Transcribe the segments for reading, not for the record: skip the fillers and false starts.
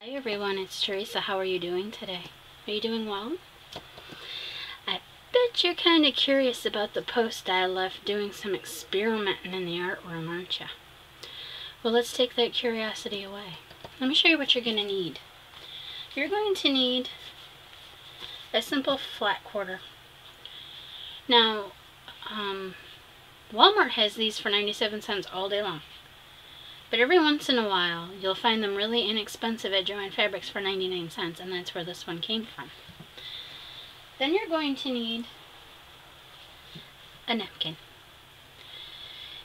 Hi everyone, it's Teresa. How are you doing today? Are you doing well? I bet you're kind of curious about the post I left doing some experimenting in the art room, aren't you? Well, let's take that curiosity away. Let me show you what you're going to need. You're going to need a simple flat quarter. Now, Walmart has these for 97 cents all day long. But every once in a while, you'll find them really inexpensive at Joann Fabrics for 99 cents, and that's where this one came from. Then you're going to need a napkin.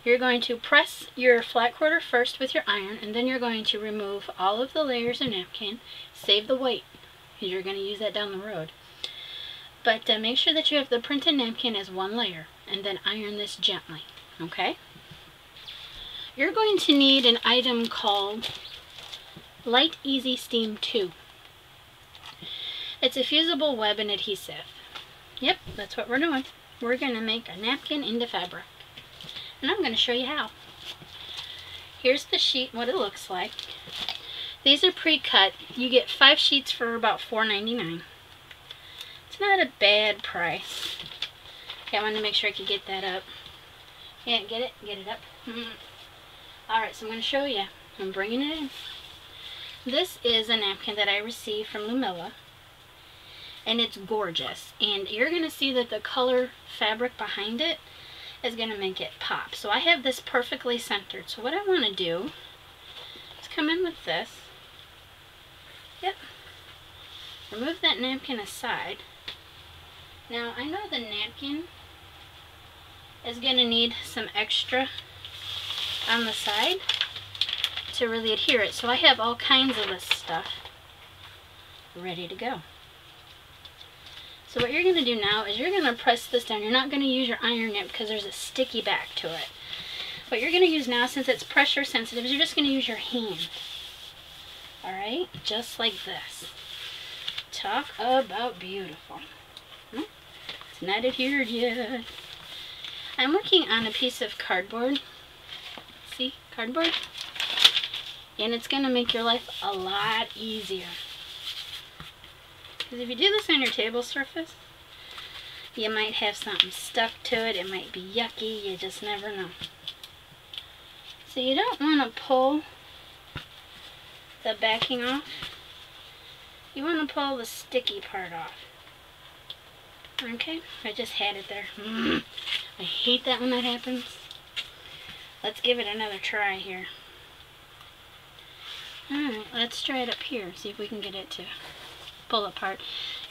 You're going to press your flat quarter first with your iron, and then you're going to remove all of the layers of napkin. Save the white, because you're going to use that down the road. But make sure that you have the printed napkin as one layer, and then iron this gently, okay? You're going to need an item called Light Easy Steam 2. It's a fusible web and adhesive. Yep, that's what we're doing. We're going to make a napkin into fabric. And I'm going to show you how. Here's the sheet, what it looks like. These are pre-cut. You get 5 sheets for about $4.99. It's not a bad price. Okay, I wanted to make sure I could get that up. Can't get it? Get it up. Alright, so I'm going to show you. I'm bringing it in. This is a napkin that I received from Lumilla. And it's gorgeous. And you're going to see that the color fabric behind it is going to make it pop. So I have this perfectly centered. So what I want to do is come in with this. Yep. Remove that napkin aside. Now, I know the napkin is going to need some extra on the side to really adhere it. So I have all kinds of this stuff ready to go. So what you're going to do now is you're going to press this down. You're not going to use your iron nip because there's a sticky back to it. What you're going to use now, since it's pressure sensitive, is you're just going to use your hand. Alright? Just like this. Talk about beautiful. It's not adhered yet. I'm working on a piece of cardboard. See? Cardboard. And it's going to make your life a lot easier. Because if you do this on your table surface, you might have something stuck to it. It might be yucky. You just never know. So you don't want to pull the backing off. You want to pull the sticky part off. Okay? I just had it there. I hate that when that happens. Let's give it another try here. Alright, let's try it up here. See if we can get it to pull apart.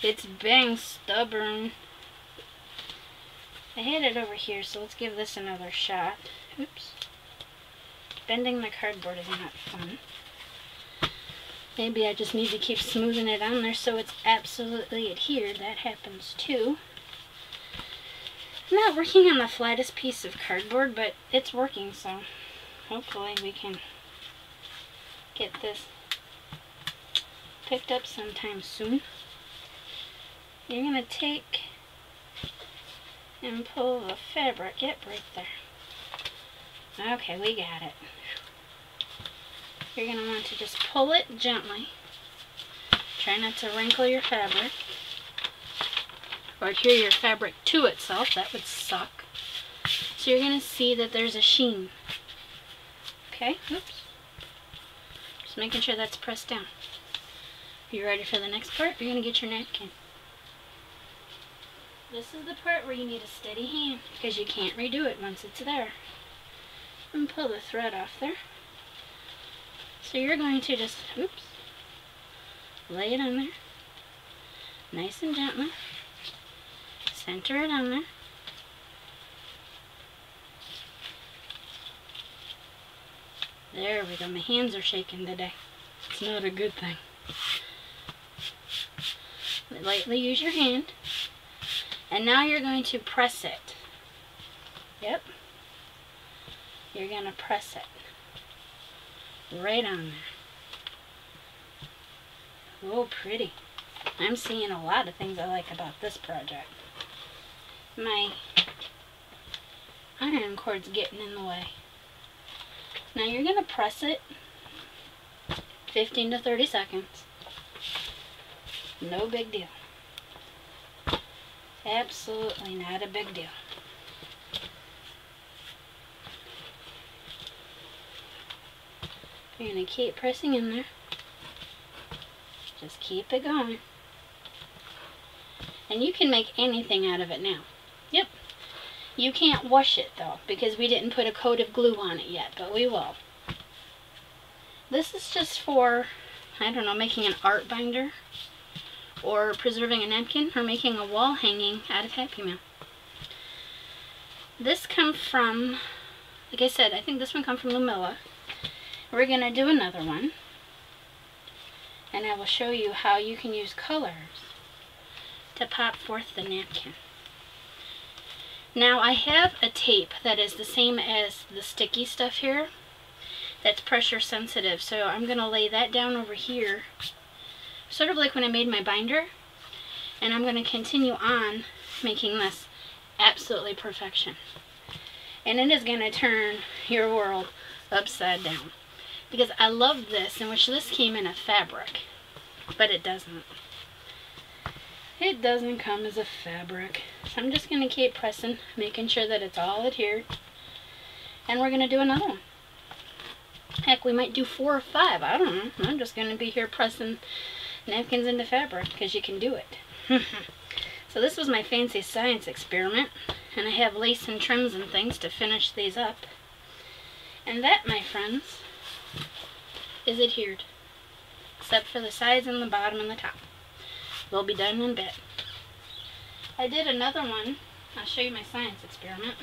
It's bang stubborn. I had it over here, so let's give this another shot. Oops. Bending the cardboard is not fun. Maybe I just need to keep smoothing it on there so it's absolutely adhered. That happens too. I'm not working on the flattest piece of cardboard, but it's working, so hopefully we can get this picked up sometime soon. You're going to take and pull the fabric. Yep, right there. Okay, we got it. You're going to want to just pull it gently. Try not to wrinkle your fabric or adhere your fabric to itself. That would suck. So you're going to see that there's a sheen. Okay, oops. Just making sure that's pressed down. Are you ready for the next part? You're going to get your napkin. This is the part where you need a steady hand because you can't redo it once it's there. And pull the thread off there. So you're going to just, oops, lay it on there, nice and gently, center it on there. There we go, my hands are shaking today. It's not a good thing. Lightly use your hand, and now you're going to press it. Yep, you're going to press it. Right on there. Oh, pretty. I'm seeing a lot of things I like about this project. My iron cord's getting in the way. Now you're going to press it 15 to 30 seconds. No big deal. Absolutely not a big deal. You're going to keep pressing in there. Just keep it going. And you can make anything out of it now. Yep. You can't wash it though, because we didn't put a coat of glue on it yet, but we will. This is just for, I don't know, making an art binder, or preserving a napkin, or making a wall hanging out of Happy Meal. This comes from, like I said, I think this one comes from Lumilla. We're going to do another one, and I will show you how you can use colors to pop forth the napkin. Now I have a tape that is the same as the sticky stuff here, that's pressure sensitive, so I'm going to lay that down over here, sort of like when I made my binder, and I'm going to continue on making this absolutely perfection. And it is going to turn your world upside down, because I love this, in which this came in a fabric, but it doesn't. It doesn't come as a fabric. So I'm just going to keep pressing, making sure that it's all adhered, and we're going to do another one. Heck, we might do 4 or 5, I don't know. I'm just going to be here pressing napkins into fabric, because you can do it. So this was my fancy science experiment, and I have lace and trims and things to finish these up. And that, my friends, is adhered, except for the sides and the bottom and the top. They'll be done in a bit. I did another one. I'll show you my science experiment.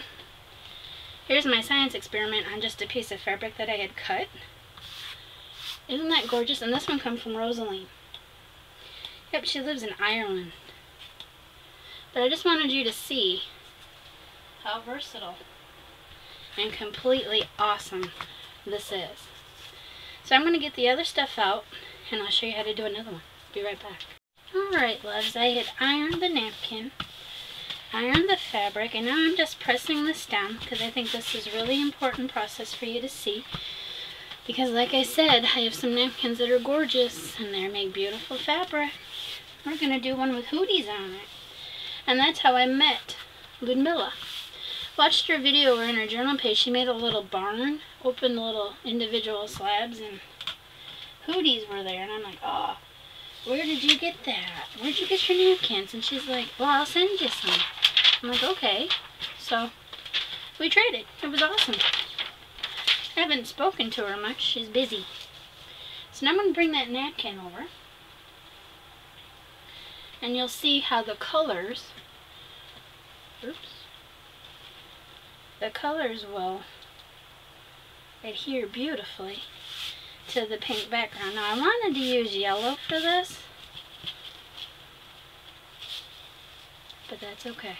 Here's my science experiment on just a piece of fabric that I had cut. Isn't that gorgeous? And this one comes from Rosaline. Yep, she lives in Ireland. But I just wanted you to see how versatile and completely awesome this is. So I'm going to get the other stuff out, and I'll show you how to do another one. Be right back. Alright, loves, I had ironed the napkin, ironed the fabric, and now I'm just pressing this down, because I think this is a really important process for you to see. Because like I said, I have some napkins that are gorgeous, and they make beautiful fabric. We're going to do one with hooties on it. And that's how I met Ludmilla. Watched her video where in her journal page she made a little barn, opened little individual slabs, and hooties were there. And I'm like, oh, where did you get that? Where'd you get your napkins? And she's like, well, I'll send you some. I'm like, okay. So we traded. It was awesome. I haven't spoken to her much. She's busy. So now I'm going to bring that napkin over, and you'll see how the colors, the colors will adhere beautifully to the pink background. Now I wanted to use yellow for this, but that's okay.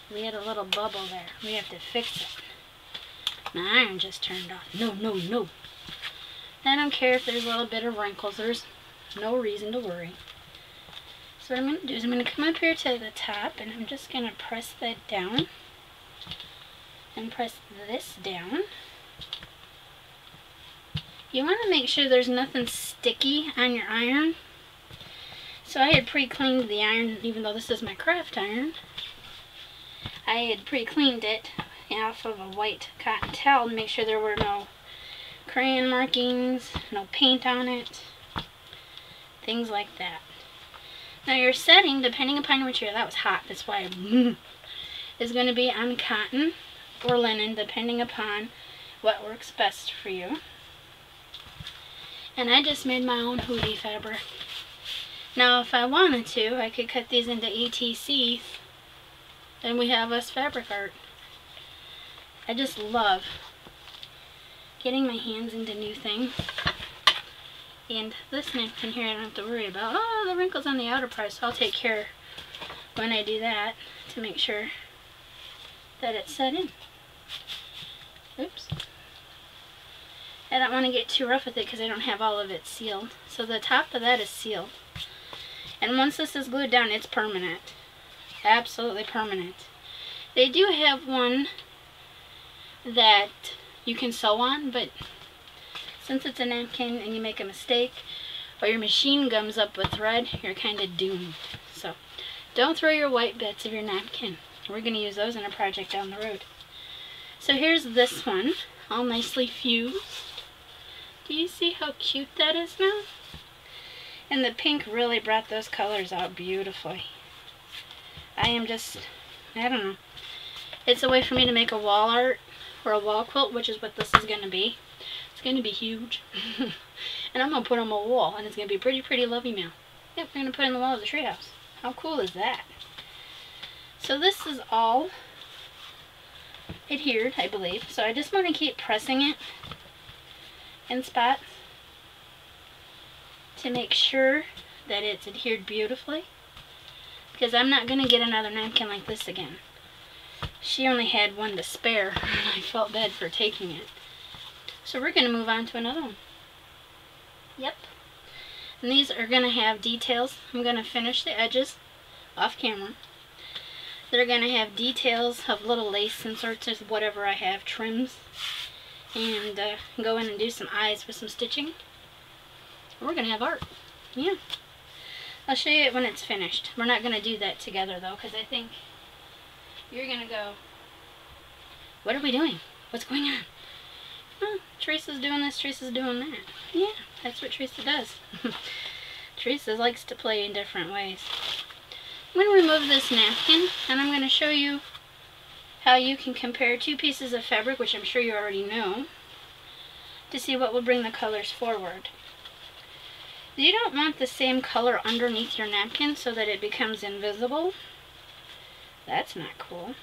We had a little bubble there. We have to fix it. My iron just turned off. No, no, no. I don't care if there's a little bit of wrinkles. There's no reason to worry. So what I'm going to do is I'm going to come up here to the top, and I'm just going to press that down and press this down. You want to make sure there's nothing sticky on your iron. So I had pre-cleaned the iron, even though this is my craft iron. I had pre-cleaned it off of a white cotton towel to make sure there were no crayon markings, no paint on it, things like that. Now your setting, depending upon which that was hot, that's why is going to be on cotton or linen, depending upon what works best for you. And I just made my own hoodie fabric. Now if I wanted to, I could cut these into ETCs, and we have us fabric art. I just love getting my hands into new things. And this napkin here I don't have to worry about. Oh, the wrinkles on the outer part, so I'll take care when I do that to make sure that it's set in. Oops. I don't want to get too rough with it because I don't have all of it sealed. So the top of that is sealed. And once this is glued down, it's permanent. Absolutely permanent. They do have one that you can sew on, but Since it's a napkin and you make a mistake or your machine gums up with thread, you're kind of doomed. So don't throw your white bits of your napkin. We're going to use those in a project down the road. So here's this one, all nicely fused. Do you see how cute that is now? And the pink really brought those colors out beautifully. I don't know. It's a way for me to make a wall art or a wall quilt, which is what this is going to be. It's going to be huge. And I'm going to put on my wall, and it's going to be pretty, pretty lovely now. Yep, we're going to put it in the wall of the treehouse. How cool is that? So this is all adhered, I believe. So I just want to keep pressing it in spots to make sure that it's adhered beautifully, because I'm not going to get another napkin like this again. She only had one to spare, and I felt bad for taking it. So we're going to move on to another one. Yep. And these are going to have details. I'm going to finish the edges off camera. They're going to have details of little lace inserts, whatever I have, trims, and go in and do some eyes with some stitching. We're going to have art. Yeah. I'll show you it when it's finished. We're not going to do that together though, because I think you're going to go, what are we doing? What's going on? Oh, Teresa's doing this, Teresa's doing that. Yeah, that's what Teresa does. Teresa likes to play in different ways. I'm going to remove this napkin, and I'm going to show you how you can compare two pieces of fabric, which I'm sure you already know, to see what will bring the colors forward. You don't want the same color underneath your napkin so that it becomes invisible. That's not cool.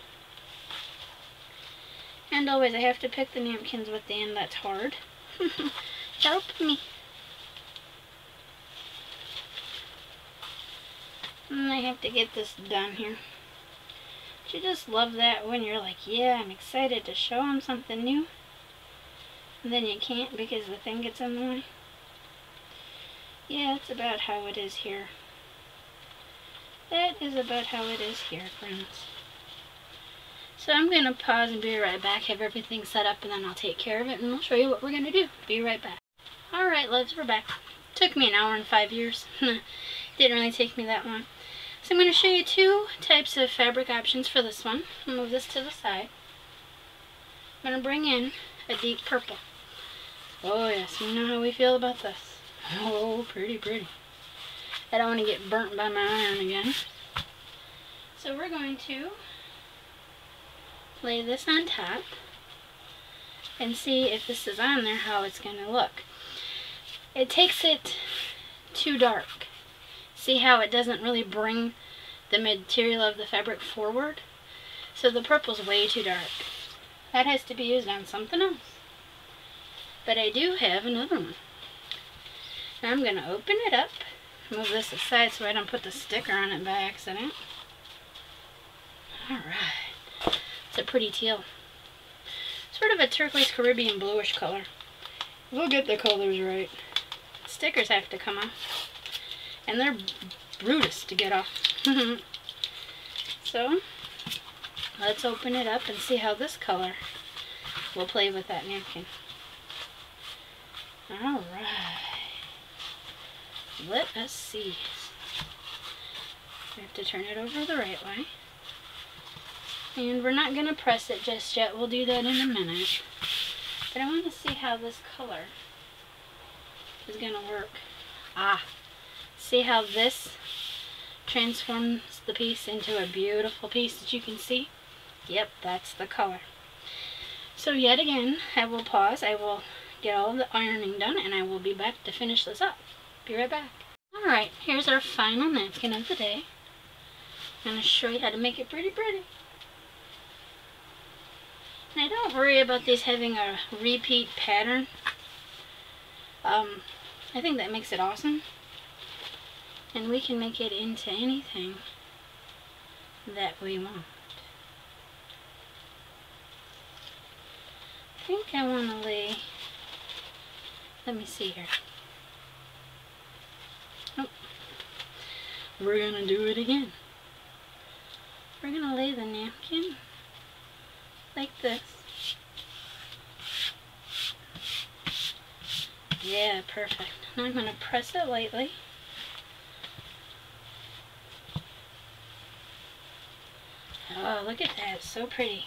And always I have to pick the napkins with the end. That's hard. Help me. And I have to get this done here. Don't you just love that when you're like, yeah, I'm excited to show them something new, and then you can't because the thing gets in the way? Yeah, that's about how it is here. That is about how it is here, friends. So I'm going to pause and be right back, have everything set up, and then I'll take care of it, and I'll show you what we're going to do. Be right back. Alright, loves, we're back. Took me an hour and 5 years. Didn't really take me that long. So I'm going to show you two types of fabric options for this one. I'll move this to the side. I'm going to bring in a deep purple. Oh yes, you know how we feel about this. Oh, pretty, pretty. I don't want to get burnt by my iron again. So we're going to lay this on top and see if this is on there, how it's going to look. It takes it too dark. See how it doesn't really bring the material of the fabric forward? So the purple's way too dark. That has to be used on something else. But I do have another one. Now I'm going to open it up, move this aside so I don't put the sticker on it by accident. Alright. It's a pretty teal. Sort of a turquoise Caribbean bluish color. We'll get the colors right. Stickers have to come off. And they're Brutus to get off. So, let's open it up and see how this color will play with that napkin. Alright. Let us see. We have to turn it over the right way. And we're not going to press it just yet. We'll do that in a minute. But I want to see how this color is going to work. Ah. See how this transforms the piece into a beautiful piece that you can see? Yep, that's the color. So yet again, I will pause. I will get all of the ironing done, and I will be back to finish this up. Be right back. Alright, here's our final napkin of the day. I'm going to show you how to make it pretty pretty. And I don't worry about these having a repeat pattern. I think that makes it awesome. And we can make it into anything that we want. I think I want to lay, let me see here. Oh, we're going to do it again. We're going to lay the napkin like this. Yeah, perfect. Now I'm going to press it lightly. Oh, look at that. It's so pretty.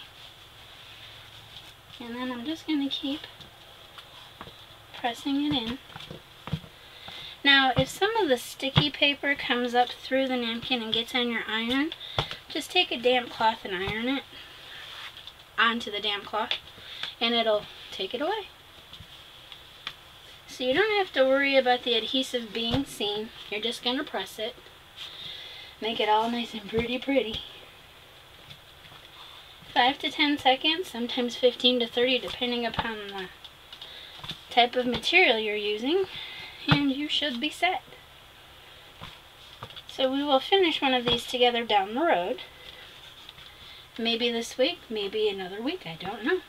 And then I'm just going to keep pressing it in. Now, if some of the sticky paper comes up through the napkin and gets on your iron, just take a damp cloth and iron it onto the damp cloth, and it'll take it away. So you don't have to worry about the adhesive being seen. You're just going to press it. Make it all nice and pretty. 5 to 10 seconds, sometimes 15 to 30, depending upon the type of material you're using, and you should be set. So we will finish one of these together down the road. Maybe this week, maybe another week, I don't know.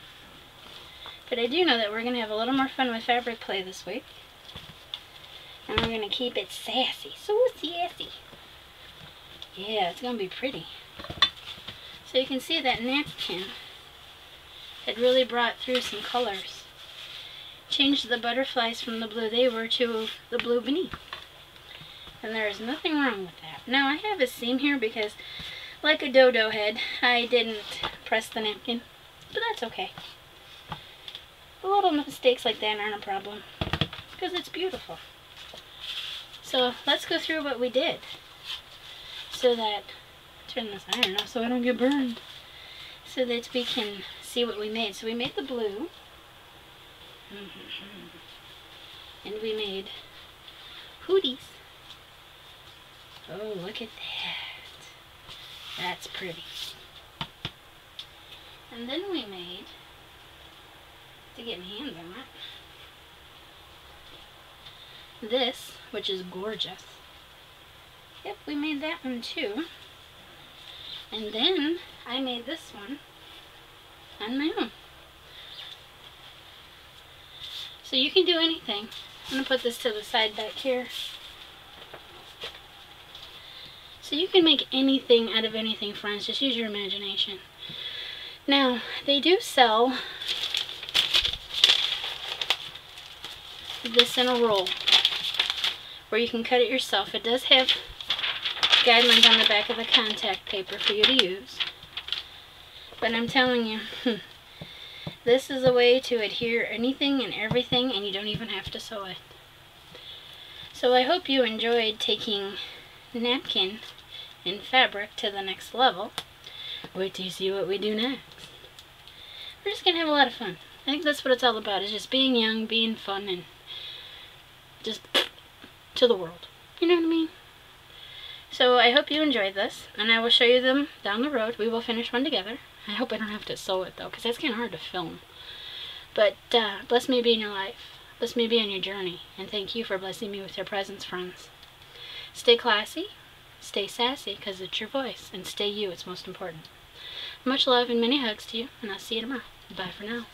But I do know that we're going to have a little more fun with fabric play this week. And we're going to keep it sassy. So sassy. Yeah, it's going to be pretty. So you can see that napkin had really brought through some colors. Changed the butterflies from the blue they were to the blue beneath. And there is nothing wrong with that. Now I have a seam here because, like a dodo head, I didn't press the napkin. But that's okay. Little mistakes like that aren't a problem, because it's beautiful. So let's go through what we did, so that, turn this iron off so I don't get burned, so that we can see what we made. So we made the blue, and we made hooties. Oh, look at that. That's pretty. And then we made, to get my hands on it, this, which is gorgeous. Yep, we made that one too. And then I made this one on my own. So you can do anything. I'm going to put this to the side back here. So you can make anything out of anything, friends. Just use your imagination. Now, they do sell this in a roll where you can cut it yourself. It does have guidelines on the back of the contact paper for you to use. But I'm telling you, this is a way to adhere anything and everything, and you don't even have to sew it. So I hope you enjoyed taking napkin and fabric to the next level. Wait till you see what we do next. We're just going to have a lot of fun. I think that's what it's all about, is just being young, being fun, and just to the world. You know what I mean? So I hope you enjoyed this, and I will show you them down the road. We will finish one together. I hope I don't have to sew it, though, because that's kind of hard to film. But bless me be in your life. Bless me be on your journey. And thank you for blessing me with your presence, friends. Stay classy. Stay sassy, because it's your voice. And stay you. It's most important. Much love and many hugs to you, and I'll see you tomorrow. Bye for now.